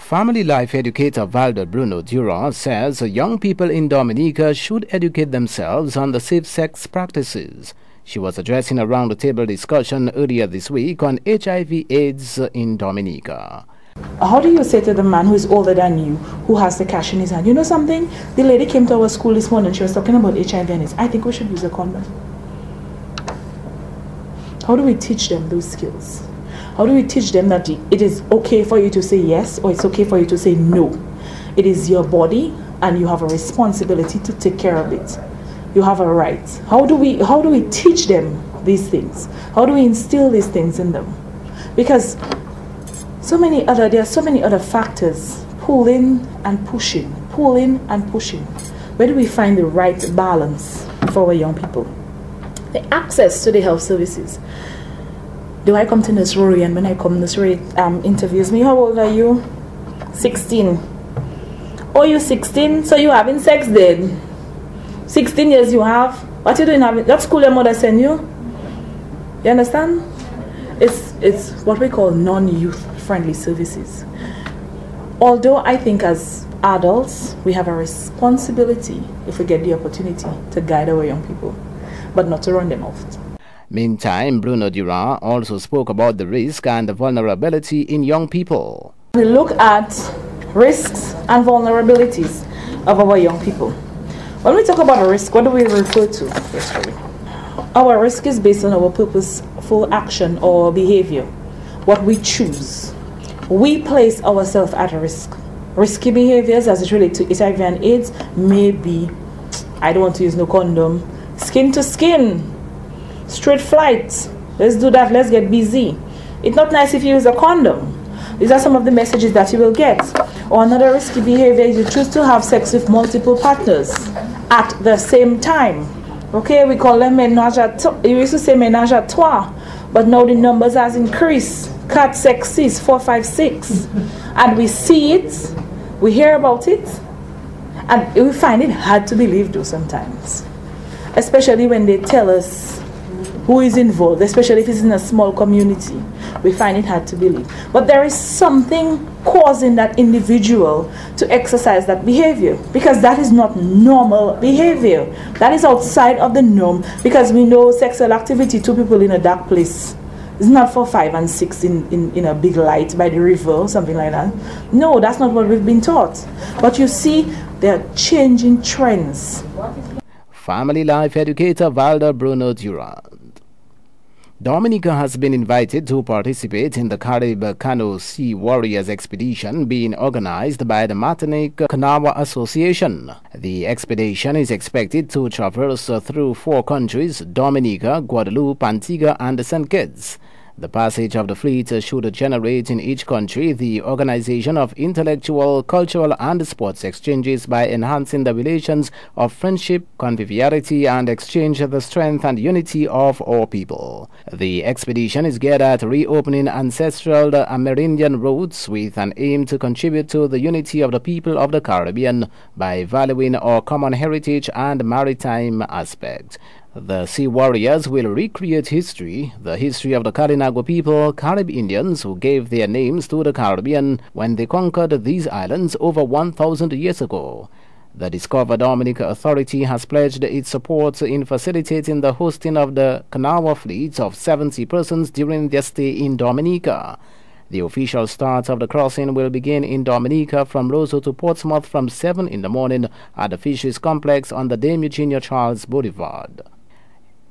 Family life educator Valda Bruno Durand says young people in Dominica should educate themselves on the safe sex practices. She was addressing a round-the-table discussion earlier this week on HIV/AIDS in Dominica. How do you say to the man who is older than you, who has the cash in his hand, you know something? The lady came to our school this morning, she was talking about HIV and AIDS. I think we should use a condom. How do we teach them those skills? How do we teach them that it is okay for you to say yes or it's okay for you to say no? It is your body and you have a responsibility to take care of it. You have a right. How do we teach them these things? How do we instill these things in them? Because there are so many other factors pulling and pushing. Where do we find the right balance for our young people? The access to the health services. Do I come to nursery, and when I come, nursery interviews me, how old are you? 16. Oh, you're 16? So you having sex then? 16 years you have? What you doing having? That school your mother send you? You understand? It's what we call non-youth friendly services. Although I think as adults, we have a responsibility, if we get the opportunity, to guide our young people, but not to run them off. Meantime, Bruno Durand also spoke about the risk and the vulnerability in young people. We look at risks and vulnerabilities of our young people. When we talk about a risk, what do we refer to? Our risk is based on our purposeful action or behavior, what we choose. We place ourselves at risk. Risky behaviors as it relates to HIV and AIDS may be, I don't want to use no condom, skin to skin, straight flights, let's do that, let's get busy. It's not nice if you use a condom. These are some of the messages that you will get. Or another risky behavior is you choose to have sex with multiple partners at the same time. Okay, we call them ménage à trois. You used to say ménage à trois, but now the numbers has increased. 4, 6, 6, 4, 5, 6. And we see it, we hear about it, and we find it hard to believe though sometimes. Especially when they tell us who is involved, especially if it's in a small community. We find it hard to believe. But there is something causing that individual to exercise that behavior, because that is not normal behavior. That is outside of the norm, because we know sexual activity, 2 people in a dark place, is not for 5 and 6 in a big light by the river or something like that. No, that's not what we've been taught. But you see, there are changing trends. Family life educator Valda Bruno Durand. Dominica has been invited to participate in the Carib Canoe Sea Warriors expedition being organized by the Martinique Canoe Association. The expedition is expected to traverse through 4 countries: Dominica, Guadeloupe, Antigua, and St. Kitts. The passage of the fleet should generate in each country the organization of intellectual, cultural, and sports exchanges by enhancing the relations of friendship, conviviality, and exchange the strength and unity of our people. The expedition is geared at reopening ancestral Amerindian roots with an aim to contribute to the unity of the people of the Caribbean by valuing our common heritage and maritime aspect. The Sea Warriors will recreate history, the history of the Kalinago people, Carib Indians who gave their names to the Caribbean when they conquered these islands over 1,000 years ago. The Discover Dominica Authority has pledged its support in facilitating the hosting of the canoe fleet of 70 persons during their stay in Dominica. The official start of the crossing will begin in Dominica from Roseau to Portsmouth from 7 in the morning at the Fisheries Complex on the Dame Eugenia Charles Boulevard.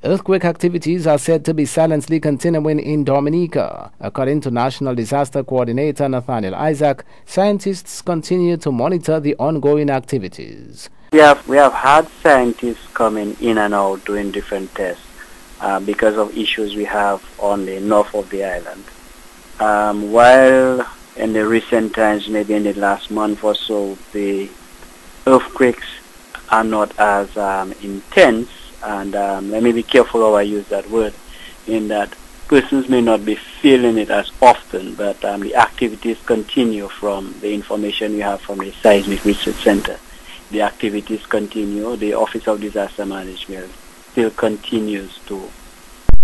Earthquake activities are said to be silently continuing in Dominica. According to National Disaster Coordinator Nathaniel Isaac, scientists continue to monitor the ongoing activities. We have had scientists coming in and out doing different tests because of issues we have on the north of the island. While in the recent times, maybe in the last month or so, the earthquakes are not as intense. And let me be careful how I use that word, in that persons may not be feeling it as often, but the activities continue from the information we have from the Seismic Research Center. The activities continue. The Office of Disaster Management still continues to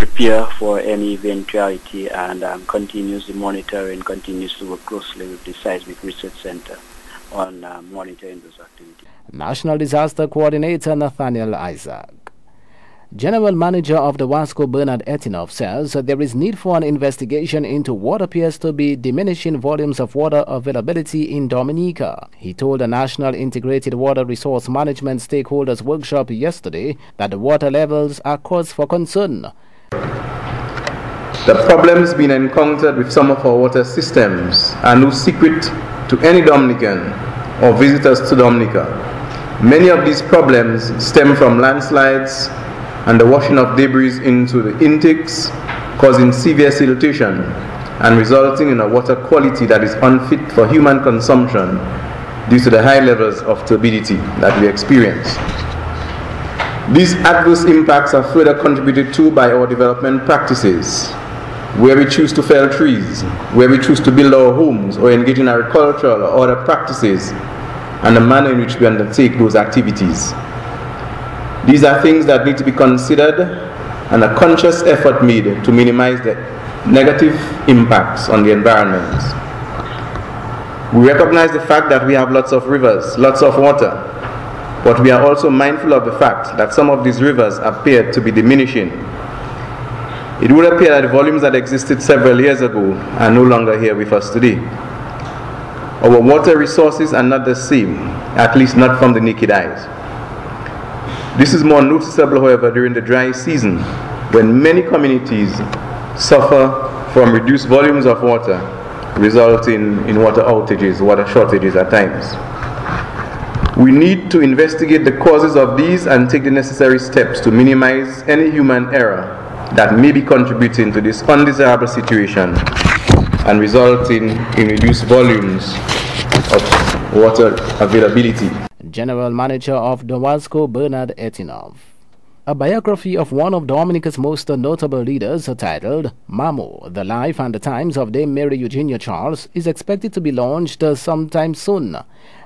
prepare for any eventuality and continues the monitoring, continues to work closely with the Seismic Research Center on monitoring those activities. National Disaster Coordinator Nathaniel Isaac. General Manager of the WASCO, Bernard Etinoff, says there is need for an investigation into what appears to be diminishing volumes of water availability in Dominica. He told a National Integrated Water Resource Management Stakeholders Workshop yesterday that the water levels are cause for concern. The problems being encountered with some of our water systems are no secret to any Dominican or visitors to Dominica. Many of these problems stem from landslides and the washing of debris into the intakes, causing severe siltation and resulting in a water quality that is unfit for human consumption due to the high levels of turbidity that we experience. These adverse impacts are further contributed to by our development practices, where we choose to fell trees, where we choose to build our homes or engage in agricultural or other practices, and the manner in which we undertake those activities. These are things that need to be considered and a conscious effort made to minimize the negative impacts on the environment. We recognize the fact that we have lots of rivers, lots of water, but we are also mindful of the fact that some of these rivers appear to be diminishing. It would appear that the volumes that existed several years ago are no longer here with us today. Our water resources are not the same, at least not from the naked eyes. This is more noticeable, however, during the dry season, when many communities suffer from reduced volumes of water, resulting in water outages, water shortages at times. We need to investigate the causes of these and take the necessary steps to minimize any human error that may be contributing to this undesirable situation and resulting in reduced volumes of water availability. General Manager of the WASCO, Bernard Etinoff. A biography of one of Dominica's most notable leaders, titled Mamo, The Life and the Times of Dame Mary Eugenia Charles, is expected to be launched sometime soon.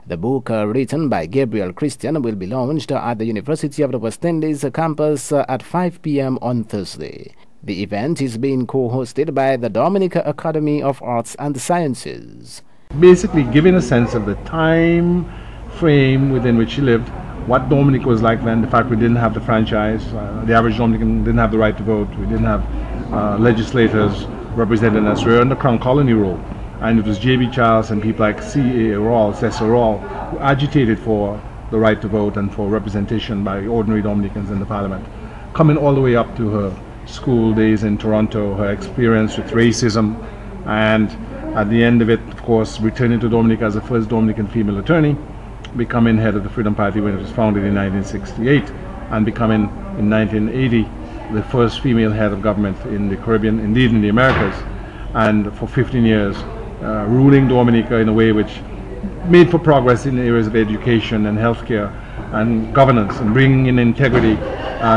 The book, written by Gabriel Christian, will be launched at the University of the West Indies campus at 5 p.m. on Thursday. The event is being co-hosted by the Dominica Academy of Arts and Sciences. Basically giving a sense of the time frame within which she lived, what Dominica was like then, the fact we didn't have the franchise, the average Dominican didn't have the right to vote, we didn't have legislators representing us, we were in the Crown Colony rule, and it was J.B. Charles and people like C.A. Rawls, Cecil Rawls, who agitated for the right to vote and for representation by ordinary Dominicans in the Parliament, coming all the way up to her school days in Toronto, her experience with racism, and at the end of it, of course, returning to Dominica as the first Dominican female attorney, becoming head of the Freedom Party when it was founded in 1968, and becoming in 1980 the first female head of government in the Caribbean, indeed in the Americas, and for 15 years ruling Dominica in a way which made for progress in areas of education and healthcare and governance, and bringing in integrity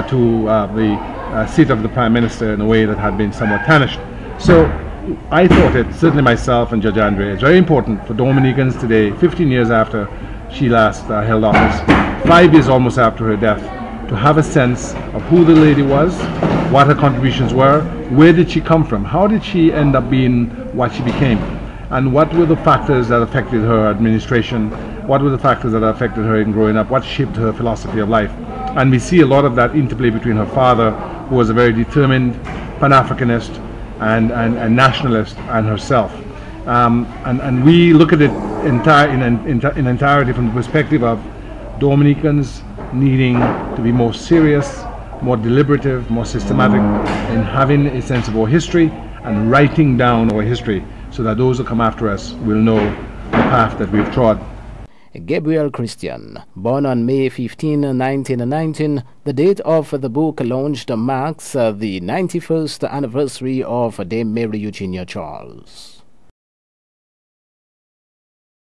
to the seat of the Prime Minister in a way that had been somewhat tarnished. So I thought it, certainly myself and Judge Andre, it's very important for Dominicans today, 15 years after she last held office, 5 years almost after her death, to have a sense of who the lady was, what her contributions were, where did she come from, how did she end up being what she became, and what were the factors that affected her administration, what were the factors that affected her in growing up, what shaped her philosophy of life. And we see a lot of that interplay between her father, who was a very determined Pan-Africanist and nationalist, and herself. And we look at it in entirety from the perspective of Dominicans needing to be more serious, more deliberative, more systematic in having a sense of our history and writing down our history so that those who come after us will know the path that we've trod. Gabriel Christian, born on May 15, 1919, the date of the book launched marks the 91st anniversary of Dame Mary Eugenia Charles.